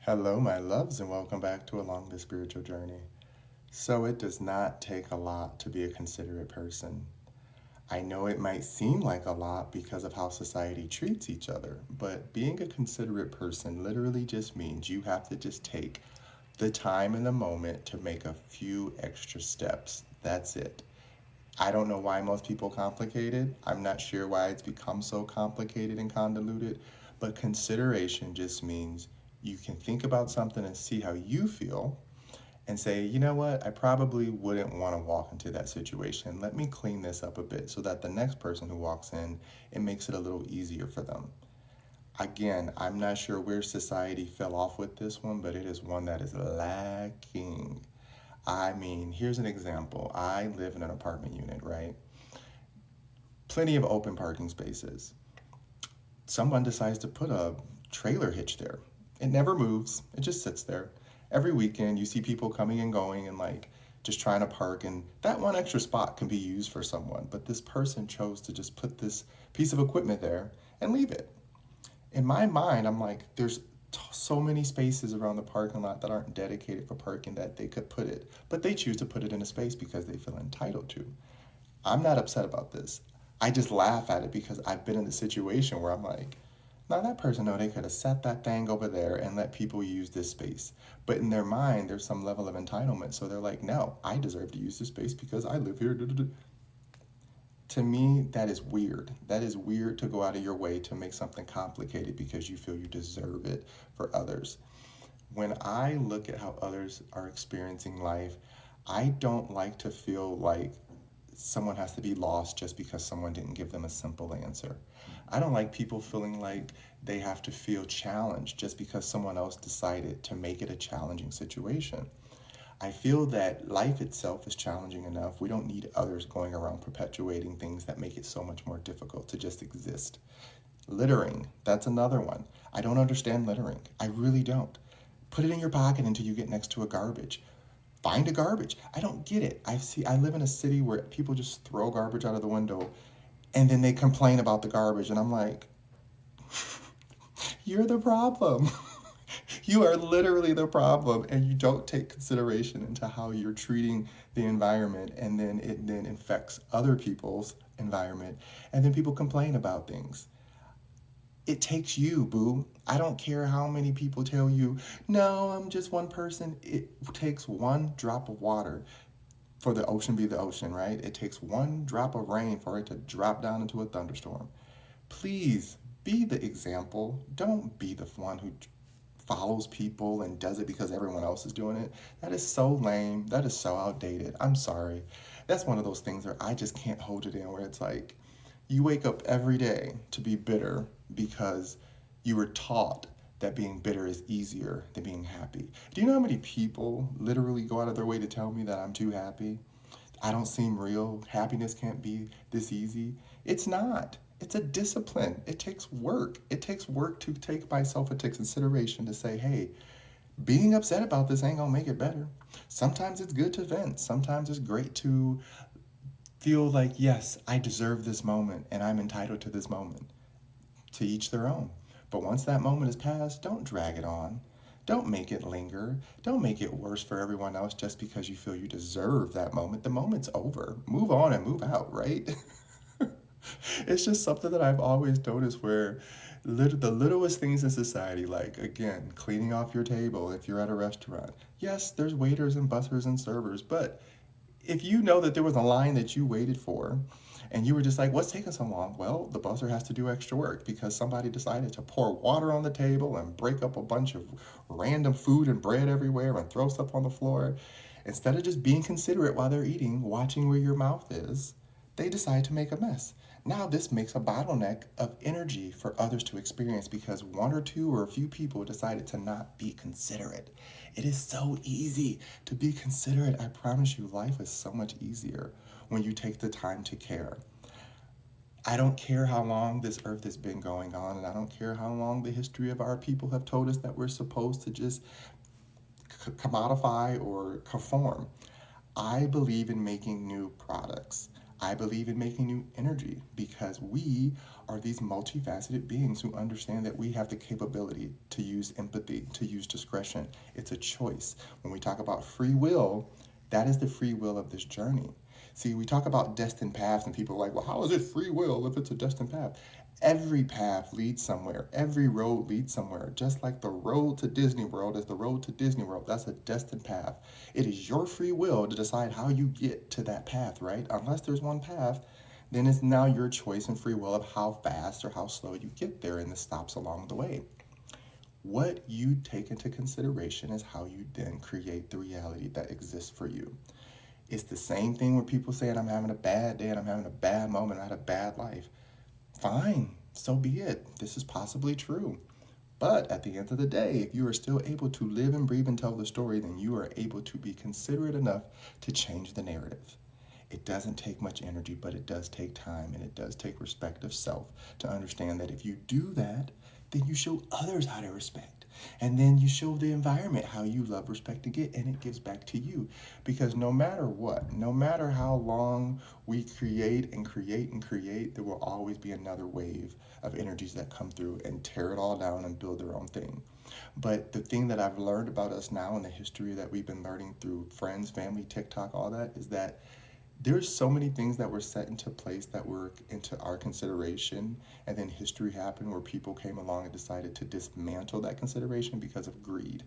Hello, my loves, and welcome back to Along the Spiritual Journey. So, it does not take a lot to be a considerate person. I know it might seem like a lot because of how society treats each other, but being a considerate person literally just means you have to just take the time and the moment to make a few extra steps. That's it. I don't know why most people complicate it. I'm not sure why it's become so complicated and convoluted, but consideration just means you can think about something and see how you feel and say, you know what, I probably wouldn't want to walk into that situation. Let me clean this up a bit so that the next person who walks in, it makes it a little easier for them. Again, I'm not sure where society fell off with this one, but it is one that is lacking. I mean, here's an example. I live in an apartment unit, right? Plenty of open parking spaces. Someone decides to put a trailer hitch there. It never moves, it just sits there. Every weekend, you see people coming and going and like just trying to park, and that one extra spot can be used for someone. But this person chose to just put this piece of equipment there and leave it. In my mind, I'm like, there's so many spaces around the parking lot that aren't dedicated for parking that they could put it, but they choose to put it in a space because they feel entitled to. I'm not upset about this. I just laugh at it because I've been in the situation where I'm like, now that person know they could have set that thing over there and let people use this space. But in their mind, there's some level of entitlement. So they're like, no, I deserve to use this space because I live here. To me, that is weird. That is weird to go out of your way to make something complicated because you feel you deserve it for others. When I look at how others are experiencing life, I don't like to feel like someone has to be lost just because someone didn't give them a simple answer. I don't like people feeling like they have to feel challenged just because someone else decided to make it a challenging situation. I feel that life itself is challenging enough. We don't need others going around perpetuating things that make it so much more difficult to just exist. Littering, that's another one. I don't understand littering. I really don't. Put it in your pocket until you get next to a garbage. Find a garbage. I don't get it. I live in a city where people just throw garbage out of the window and then they complain about the garbage and I'm like, you're the problem. You are literally the problem and you don't take consideration into how you're treating the environment, and then it then infects other people's environment, and then people complain about things. It takes you, boo. I don't care how many people tell you, no, I'm just one person. It takes one drop of water for the ocean be the ocean, right? It takes one drop of rain for it to drop down into a thunderstorm. Please be the example. Don't be the one who follows people and does it because everyone else is doing it. That is so lame. That is so outdated. I'm sorry. That's one of those things where I just can't hold it in, where it's like you wake up every day to be bitter because you were taught that being bitter is easier than being happy. Do you know how many people literally go out of their way to tell me that I'm too happy? I don't seem real. Happiness can't be this easy. It's not. It's a discipline. It takes work. It takes work to take myself into consideration to say, hey, being upset about this ain't gonna make it better. Sometimes it's good to vent. Sometimes it's great to feel like, yes, I deserve this moment and I'm entitled to this moment. To each their own. But once that moment is passed, don't drag it on. Don't make it linger. Don't make it worse for everyone else just because you feel you deserve that moment. The moment's over. Move on and move out, right? It's just something that I've always noticed where the littlest things in society, like again, cleaning off your table if you're at a restaurant. Yes, there's waiters and bussers and servers, but if you know that there was a line that you waited for and you were just like, what's taking so long? Well, the buzzer has to do extra work because somebody decided to pour water on the table and break up a bunch of random food and bread everywhere and throw stuff on the floor. Instead of just being considerate while they're eating, watching where your mouth is, they decide to make a mess. Now, this makes a bottleneck of energy for others to experience because one or two or a few people decided to not be considerate. It is so easy to be considerate. I promise you, life is so much easier when you take the time to care. I don't care how long this earth has been going on, and I don't care how long the history of our people have told us that we're supposed to just commodify or conform. I believe in making new products. I believe in making new energy because we are these multifaceted beings who understand that we have the capability to use empathy, to use discretion. It's a choice. When we talk about free will, that is the free will of this journey. See, we talk about destined paths, and people are like, well, how is it free will if it's a destined path? Every path leads somewhere. Every road leads somewhere. Just like the road to Disney World is the road to Disney World. That's a destined path. It is your free will to decide how you get to that path, right? Unless there's one path, then it's now your choice and free will of how fast or how slow you get there and the stops along the way. What you take into consideration is how you then create the reality that exists for you. It's the same thing when people say, I'm having a bad day and I'm having a bad moment, I had a bad life. Fine, so be it. This is possibly true. But at the end of the day, if you are still able to live and breathe and tell the story, then you are able to be considerate enough to change the narrative. It doesn't take much energy, but it does take time, and it does take respect of self to understand that if you do that, then you show others how to respect. And then you show the environment how you love, respect, to get, and it gives back to you. Because no matter what, no matter how long we create and create and create, there will always be another wave of energies that come through and tear it all down and build their own thing. But the thing that I've learned about us now and the history that we've been learning through friends, family, TikTok, all that, is that there's so many things that were set into place that were into our consideration, and then history happened where people came along and decided to dismantle that consideration because of greed,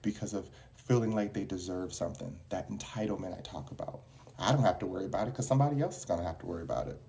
because of feeling like they deserve something, that entitlement I talk about. I don't have to worry about it because somebody else is going to have to worry about it.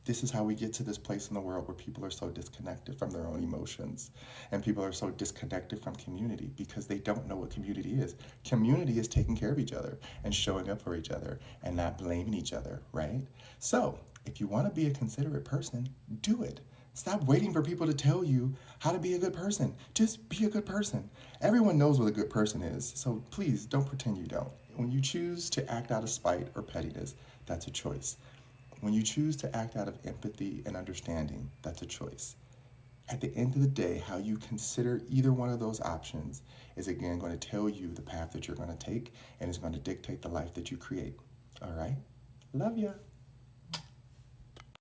This is how we get to this place in the world where people are so disconnected from their own emotions, and people are so disconnected from community because they don't know what community is. Community is taking care of each other and showing up for each other and not blaming each other, right? So if you want to be a considerate person, do it. Stop waiting for people to tell you how to be a good person. Just be a good person. Everyone knows what a good person is, so please don't pretend you don't. When you choose to act out of spite or pettiness, that's a choice. When you choose to act out of empathy and understanding, that's a choice. At the end of the day, how you consider either one of those options is again going to tell you the path that you're going to take, and it's going to dictate the life that you create. All right? Love ya.